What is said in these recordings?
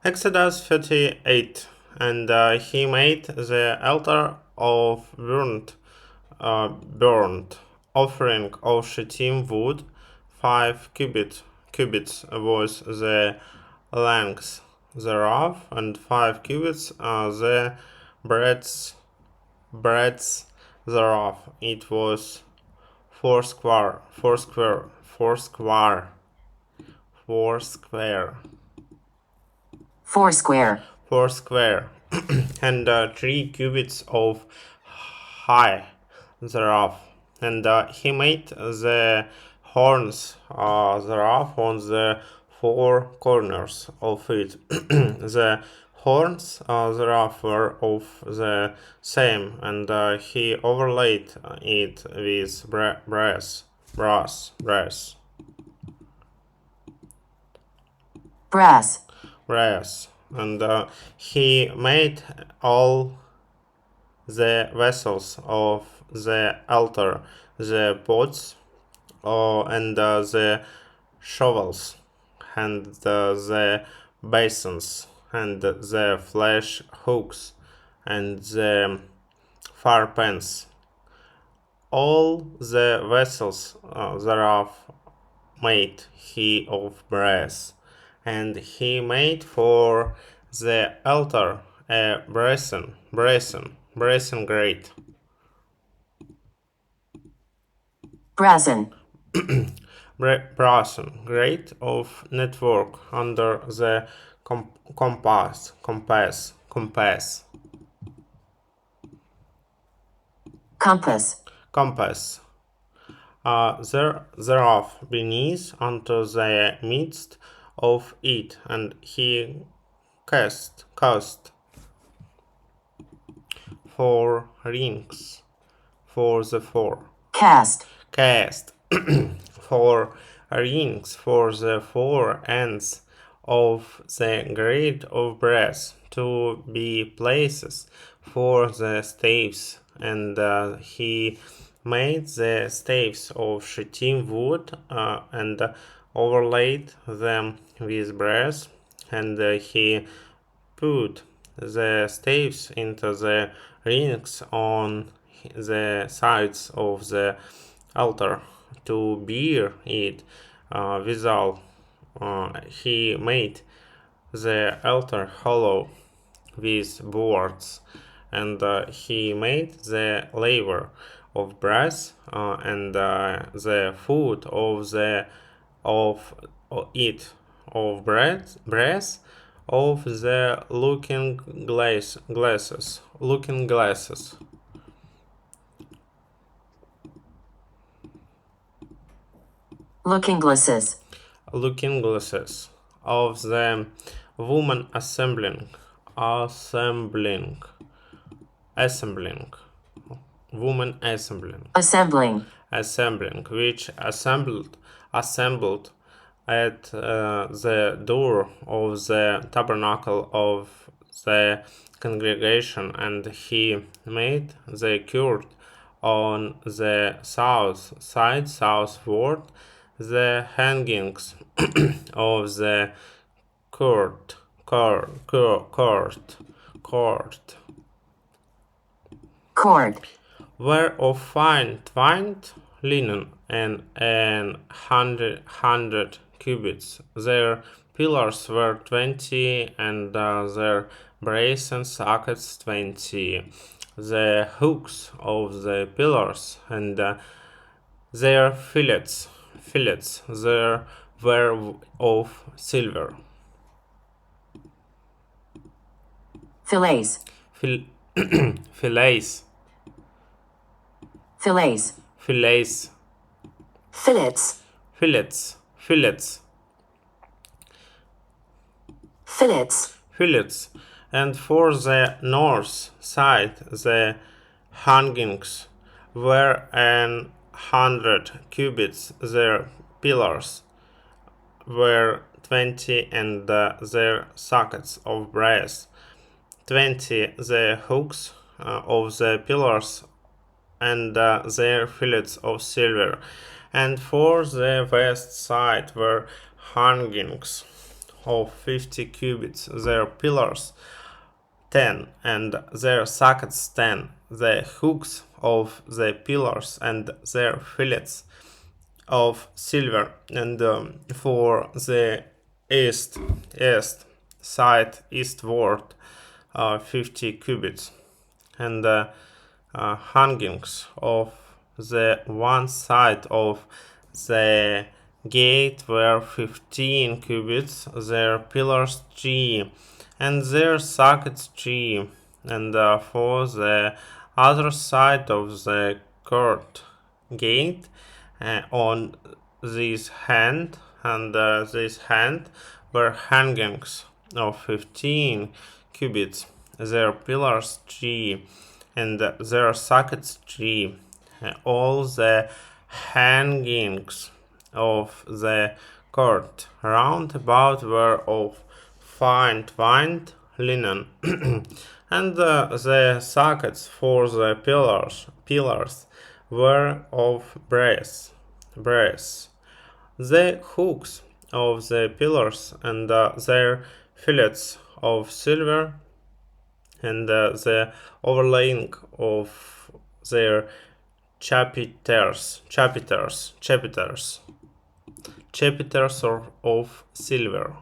Exodus 38. And he made the altar of burnt offering of shittim wood. 5 cubits was the length thereof, and 5 cubits the breadth thereof. It was foursquare, and 3 cubits of high thereof. And he made the horns thereof on the 4 corners of it. The horns thereof were of the same, and he overlaid it with brass, and he made all the vessels of the altar, the pots, and the shovels, and the basins, and the flesh hooks, and the fire pans. All the vessels thereof made he of brass, and he made for the altar a brazen grate. Brazen Grate of network under the compass. Thereof beneath unto the midst of it, and he cast 4 rings for the 4. Cast 4 rings for the 4 ends of the grate of brass to be places for the staves, and he made the staves of shittim wood and overlaid them with brass, and he put the staves into the rings on the sides of the altar to bear it withal. He made the altar hollow with boards, and he made the laver of brass, and the foot of it of brass of the looking glasses of the woman assembling which assembled at the door of the tabernacle of the congregation, and he made the court on the south side southward, the hangings of the court were of fine twined linen, and 100 cubits. Their pillars were 20, and their brazen sockets 20. The hooks of the pillars and their fillets there were of silver. Fillets. And for the north side the hangings were 100 cubits. Their pillars were 20, and their sockets of brass 20. The hooks of the pillars and their fillets of silver. And for the west side were hangings of 50 cubits, their pillars 10, and their sockets 10, the hooks of the pillars and their fillets of silver, and for the east side eastward 50 cubits, and hangings of the one side of the gate were 15 cubits, their pillars 3, and their sockets 3, and for the other side of the court gate on this hand and this hand were hangings of 15 cubits, their pillars 3, and their sockets 3. All the hangings of the court round about were of fine twined linen, and the sockets for the pillars were of brass. The hooks of the pillars and their fillets of silver, and the overlaying of their chapiters of silver.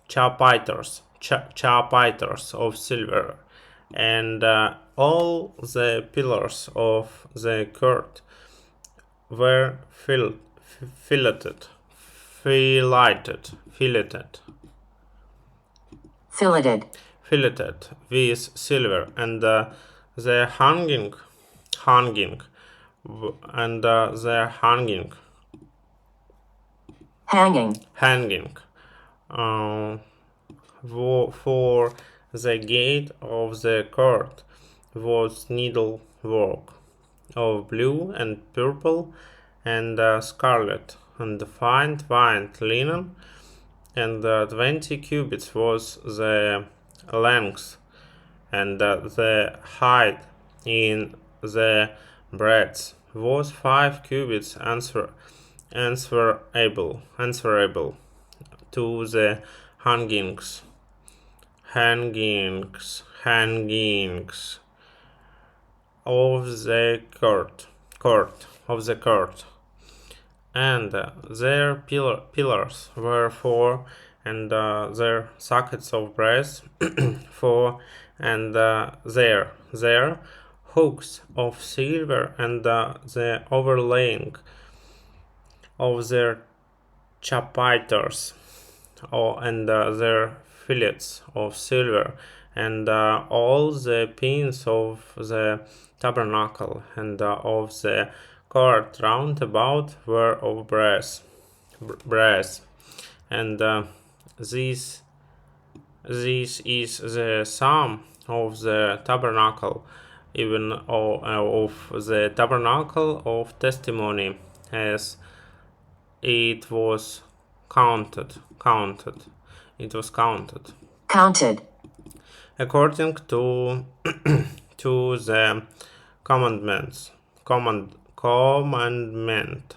Chapiters. Chapiters of silver, and all the pillars of the court were filleted with silver, and the hanging and the hanging for the gate of the court was needlework of blue and purple and scarlet, and fine twined linen, and 20 cubits was the length, and the height in the breadth was 5 cubits answerable to the hangings of the court, and their pillars were 4, and their sockets of brass 4, and their hooks of silver, and the overlaying of their chapiters and their fillets of silver, and all the pins of the tabernacle and of the court round about were of brass, and this is the sum of the tabernacle, even of the tabernacle of testimony, as it was counted according to the commandment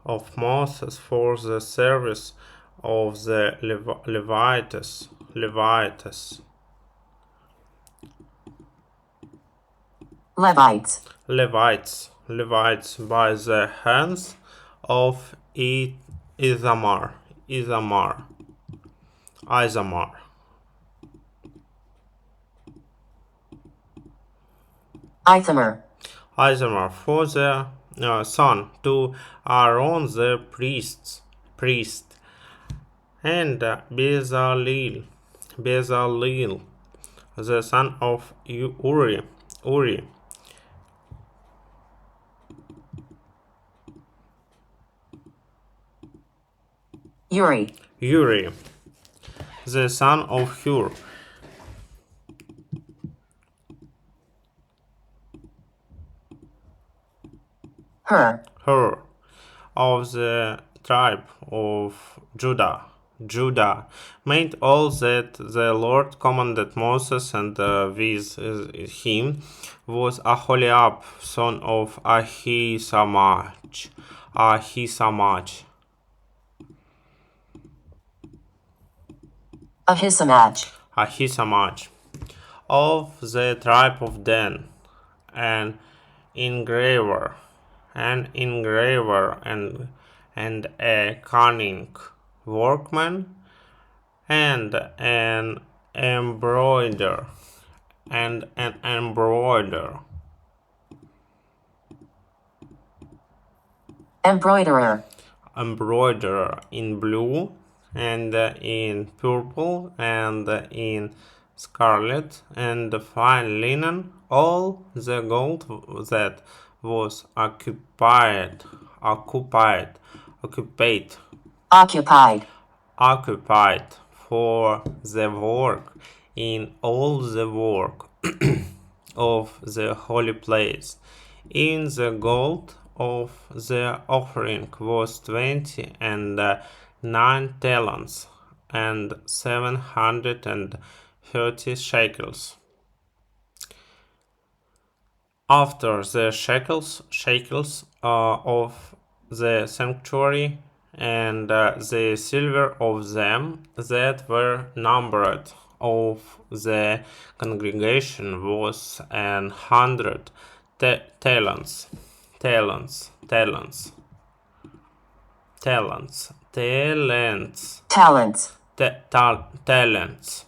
of Moses for the service of the Levites by the hands of Ithamar. Ithamar for the son to Aaron the priest, and Bezalel the son of Uri, the son of Hur, of the tribe of Judah, made all that the Lord commanded Moses, and with him was Aholiab, son of Ahisamach, Ahisamach. Ahisamach, of the tribe of Dan, an engraver, and a cunning workman, and an embroiderer, and an embroiderer, Embroiderer. in blue, and in purple, and in scarlet, and fine linen, all the gold that was occupied, Occupied. for the work, in all the work of the holy place. In the gold of the offering was 29 talents and 730 shekels. After the shekels of the sanctuary, and the silver of them that were numbered of the congregation was 100 talents, talents, talents, talents, talents, Talents. talents,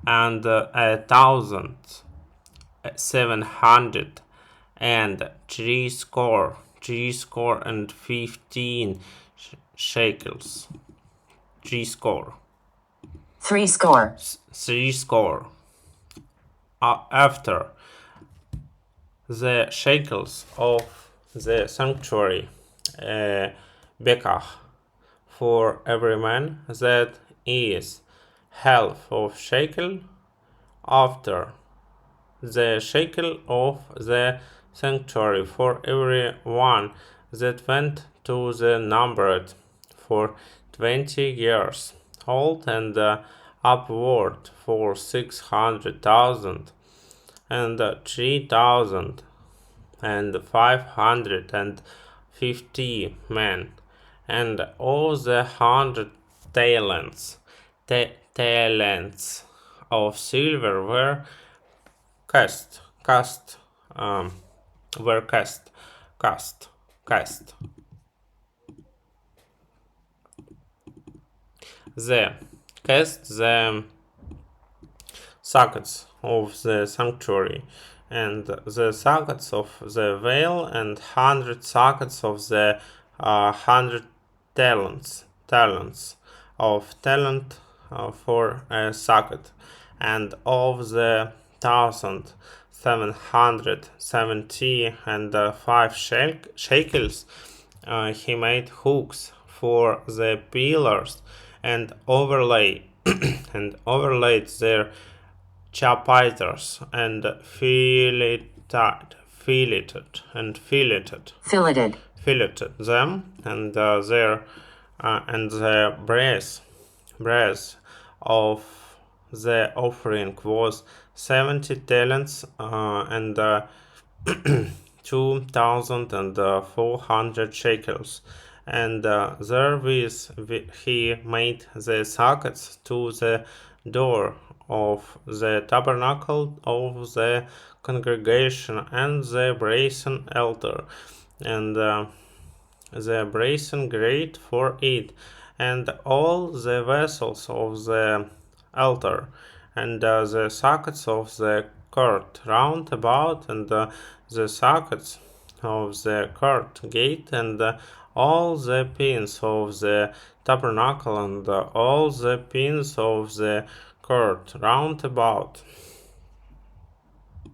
and 1,700 and threescore and 15 shekels. Threescore. Threescore. After the shekels of the sanctuary, bekach, for every man, that is half of shekel, after the shekel of the sanctuary for every one that went to the numbered for 20 years old and upward, for 600,000 and 3,550 men, and all the 100 talents of silver were cast. The sockets of the sanctuary, and the sockets of the veil, and 100 sockets of the 100 talents of talent for a socket, and of the 1,770 and 5 shekels he made hooks for the pillars, and overlaid their chapiters, and filleted them, and the brass of the offering was 70 talents and 2,400 shekels, and therewith he made the sockets to the door of the tabernacle of the congregation, and the brazen altar, and the brazen grate for it, and all the vessels of the altar, and the sockets of the court round about, and the sockets of the court gate, and all the pins of the tabernacle, and all the pins of the court round about.